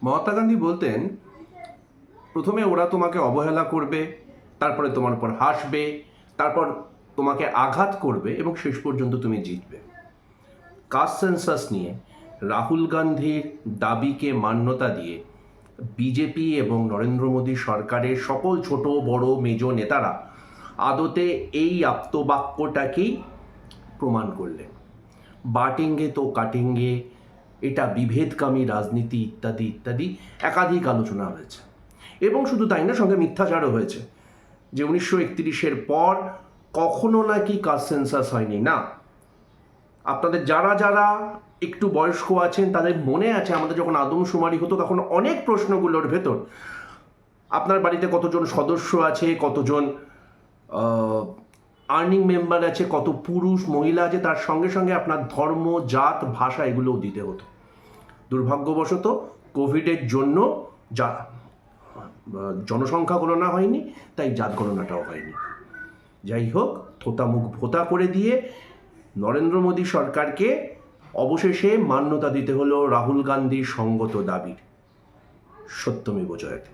মহাত্মা গান্ধী বলতেন, প্রথমে ওরা তোমাকে অবহেলা করবে, তারপরে তোমার উপর হাসবে, তারপর তোমাকে আঘাত করবে এবং শেষ পর্যন্ত তুমি জিতবে। কাস্ট সেন্সাস নিয়ে রাহুল গান্ধীর দাবিকে মান্যতা দিয়ে বিজেপি এবং নরেন্দ্র মোদী সরকারের সকল ছোট বড় মেজ নেতারা আদতে এই আপ্তবাক্যটাকেই প্রমাণ করলেন। বাটেঙ্গে তো কাটেঙ্গে, এটা বিভেদকামী রাজনীতি ইত্যাদি ইত্যাদি একাধিক আলোচনা হয়েছে। এবং শুধু তাই না, সঙ্গে মিথ্যাচারও হয়েছে যে 1931-এর পর কখনো নাকি কাস্ট সেন্সাস হয়নি। না, আপনাদের যারা যারা একটু বয়স্ক আছেন তাদের মনে আছে আমাদের যখন আদমশুমারি হতো তখন অনেক প্রশ্নগুলোর ভেতর আপনার বাড়িতে কতজন সদস্য আছে, কতজন আর্নিং মেম্বার আছে, কত পুরুষ মহিলা আছে, তার সঙ্গে সঙ্গে আপনার ধর্ম, জাত, ভাষা এগুলোও দিতে হতো। দুর্ভাগ্যবশত কোভিডের জন্য জনসংখ্যা গণনা হয়নি, তাই জাত গণনাটাও হয়নি। যাই হোক, থোতা মুখ ভোতা করে দিয়ে নরেন্দ্র মোদী সরকারকে অবশেষে মান্যতা দিতে হলো রাহুল গান্ধীর সঙ্গত দাবির। সত্যমেব জয়তে।